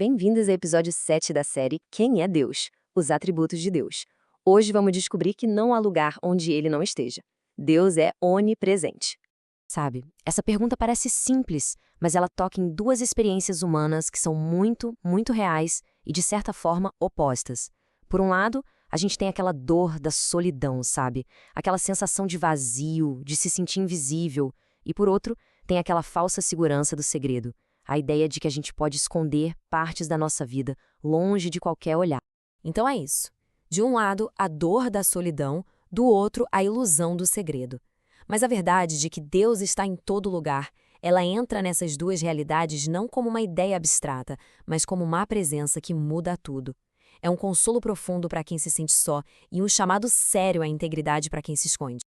Bem-vindos ao episódio 7 da série Quem é Deus? Os atributos de Deus. Hoje vamos descobrir que não há lugar onde ele não esteja. Deus é onipresente. Sabe, essa pergunta parece simples, mas ela toca em duas experiências humanas que são muito reais e, de certa forma, opostas. Por um lado, a gente tem aquela dor da solidão, sabe? Aquela sensação de vazio, de se sentir invisível. E, por outro, tem aquela falsa segurança do segredo. A ideia de que a gente pode esconder partes da nossa vida, longe de qualquer olhar. Então é isso. De um lado, a dor da solidão, do outro, a ilusão do segredo. Mas a verdade de que Deus está em todo lugar, ela entra nessas duas realidades não como uma ideia abstrata, mas como uma presença que muda tudo. É um consolo profundo para quem se sente só e um chamado sério à integridade para quem se esconde.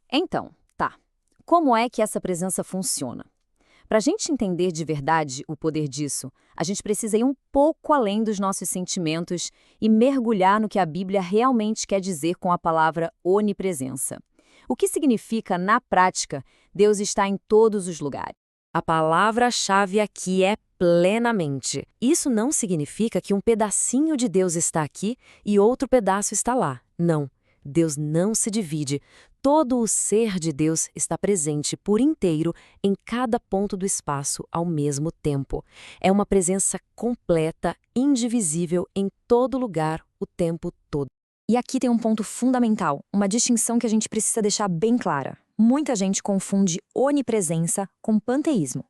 Então, tá. Como é que essa presença funciona? Para a gente entender de verdade o poder disso, a gente precisa ir um pouco além dos nossos sentimentos e mergulhar no que a Bíblia realmente quer dizer com a palavra onipresença. O que significa, na prática, Deus está em todos os lugares? A palavra-chave aqui é plenamente. Isso não significa que um pedacinho de Deus está aqui e outro pedaço está lá. Não. Deus não se divide. Todo o ser de Deus está presente por inteiro em cada ponto do espaço ao mesmo tempo. É uma presença completa, indivisível em todo lugar, o tempo todo. E aqui tem um ponto fundamental, uma distinção que a gente precisa deixar bem clara. Muita gente confunde onipresença com panteísmo.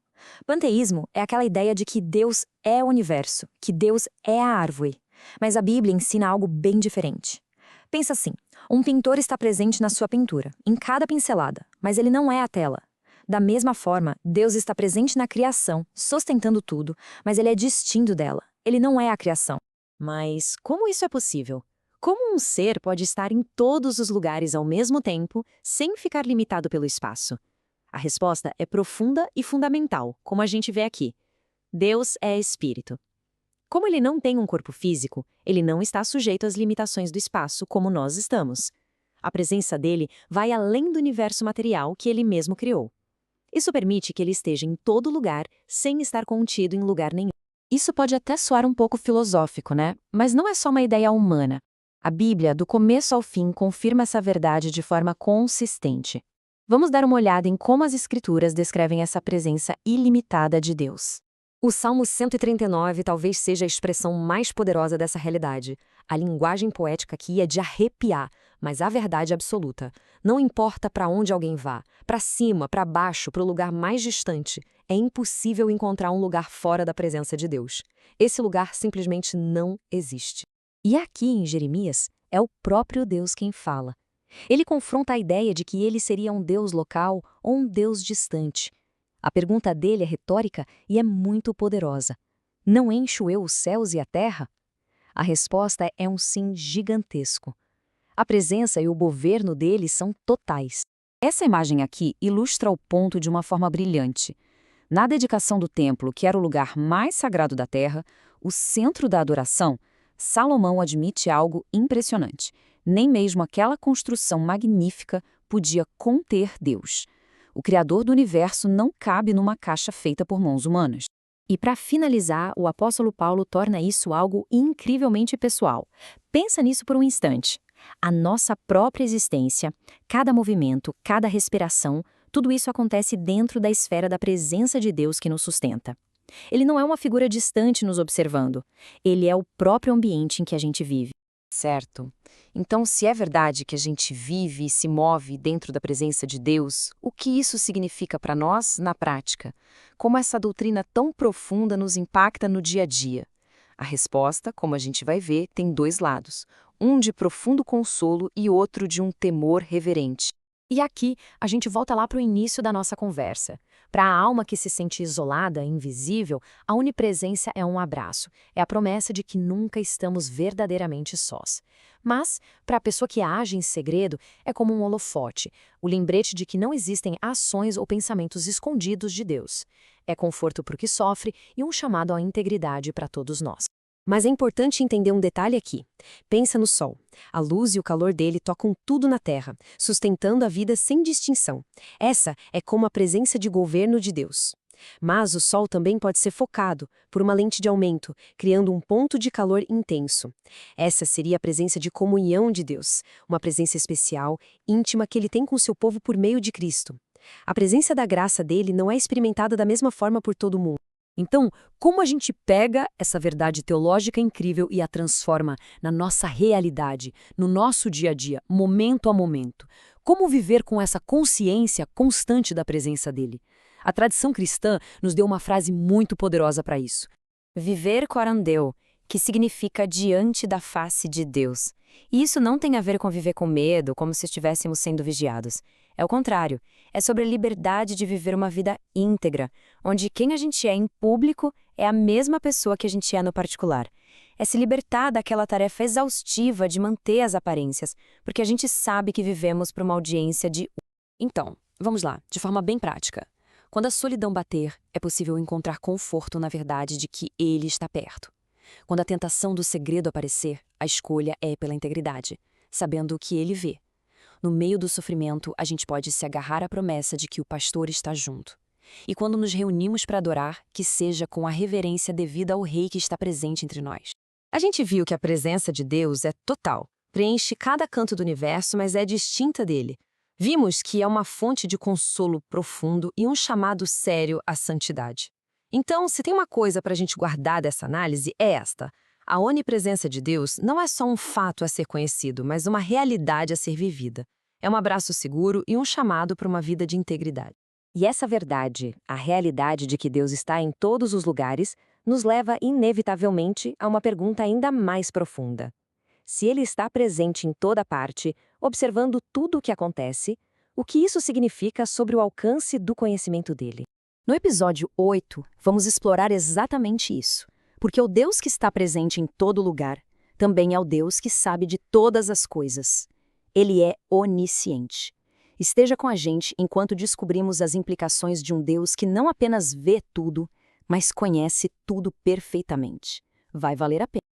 Panteísmo é aquela ideia de que Deus é o universo, que Deus é a árvore. Mas a Bíblia ensina algo bem diferente. Pensa assim, um pintor está presente na sua pintura, em cada pincelada, mas ele não é a tela. Da mesma forma, Deus está presente na criação, sustentando tudo, mas ele é distinto dela. Ele não é a criação. Mas como isso é possível? Como um ser pode estar em todos os lugares ao mesmo tempo, sem ficar limitado pelo espaço? A resposta é profunda e fundamental, como a gente vê aqui. Deus é espírito. Como ele não tem um corpo físico, ele não está sujeito às limitações do espaço como nós estamos. A presença dele vai além do universo material que ele mesmo criou. Isso permite que ele esteja em todo lugar, sem estar contido em lugar nenhum. Isso pode até soar um pouco filosófico, né? Mas não é só uma ideia humana. A Bíblia, do começo ao fim, confirma essa verdade de forma consistente. Vamos dar uma olhada em como as Escrituras descrevem essa presença ilimitada de Deus. O Salmo 139 talvez seja a expressão mais poderosa dessa realidade. A linguagem poética aqui é de arrepiar, mas a verdade absoluta. Não importa para onde alguém vá, para cima, para baixo, para o lugar mais distante, é impossível encontrar um lugar fora da presença de Deus. Esse lugar simplesmente não existe. E aqui em Jeremias, é o próprio Deus quem fala. Ele confronta a ideia de que ele seria um Deus local ou um Deus distante. A pergunta dele é retórica e é muito poderosa. Não encho eu os céus e a terra? A resposta é um sim gigantesco. A presença e o governo dele são totais. Essa imagem aqui ilustra o ponto de uma forma brilhante. Na dedicação do templo, que era o lugar mais sagrado da terra, o centro da adoração, Salomão admite algo impressionante. Nem mesmo aquela construção magnífica podia conter Deus. O Criador do universo não cabe numa caixa feita por mãos humanas. E para finalizar, o apóstolo Paulo torna isso algo incrivelmente pessoal. Pensa nisso por um instante. A nossa própria existência, cada movimento, cada respiração, tudo isso acontece dentro da esfera da presença de Deus que nos sustenta. Ele não é uma figura distante nos observando. Ele é o próprio ambiente em que a gente vive. Certo. Então, se é verdade que a gente vive e se move dentro da presença de Deus, o que isso significa para nós na prática? Como essa doutrina tão profunda nos impacta no dia a dia? A resposta, como a gente vai ver, tem dois lados. Um de profundo consolo e outro de um temor reverente. E aqui, a gente volta lá para o início da nossa conversa. Para a alma que se sente isolada, invisível, a onipresença é um abraço. É a promessa de que nunca estamos verdadeiramente sós. Mas, para a pessoa que age em segredo, é como um holofote, o lembrete de que não existem ações ou pensamentos escondidos de Deus. É conforto para o que sofre e um chamado à integridade para todos nós. Mas é importante entender um detalhe aqui. Pensa no Sol. A luz e o calor dele tocam tudo na Terra, sustentando a vida sem distinção. Essa é como a presença de governo de Deus. Mas o Sol também pode ser focado por uma lente de aumento, criando um ponto de calor intenso. Essa seria a presença de comunhão de Deus, uma presença especial, íntima que ele tem com seu povo por meio de Cristo. A presença da graça dele não é experimentada da mesma forma por todo mundo. Então, como a gente pega essa verdade teológica incrível e a transforma na nossa realidade, no nosso dia a dia, momento a momento? Como viver com essa consciência constante da presença dele? A tradição cristã nos deu uma frase muito poderosa para isso. Viver corandeu, que significa diante da face de Deus. E isso não tem a ver com viver com medo, como se estivéssemos sendo vigiados. É o contrário, é sobre a liberdade de viver uma vida íntegra, onde quem a gente é em público é a mesma pessoa que a gente é no particular. É se libertar daquela tarefa exaustiva de manter as aparências, porque a gente sabe que vivemos para uma audiência de... Então, vamos lá, de forma bem prática. Quando a solidão bater, é possível encontrar conforto na verdade de que Ele está perto. Quando a tentação do segredo aparecer, a escolha é pela integridade, sabendo o que Ele vê. No meio do sofrimento, a gente pode se agarrar à promessa de que o pastor está junto. E quando nos reunimos para adorar, que seja com a reverência devida ao Rei que está presente entre nós. A gente viu que a presença de Deus é total, preenche cada canto do universo, mas é distinta dele. Vimos que é uma fonte de consolo profundo e um chamado sério à santidade. Então, se tem uma coisa para a gente guardar dessa análise, é esta. A onipresença de Deus não é só um fato a ser conhecido, mas uma realidade a ser vivida. É um abraço seguro e um chamado para uma vida de integridade. E essa verdade, a realidade de que Deus está em todos os lugares, nos leva inevitavelmente a uma pergunta ainda mais profunda. Se Ele está presente em toda parte, observando tudo o que acontece, o que isso significa sobre o alcance do conhecimento dele? No episódio 8, vamos explorar exatamente isso, porque o Deus que está presente em todo lugar também é o Deus que sabe de todas as coisas. Ele é onisciente. Esteja com a gente enquanto descobrimos as implicações de um Deus que não apenas vê tudo, mas conhece tudo perfeitamente. Vai valer a pena.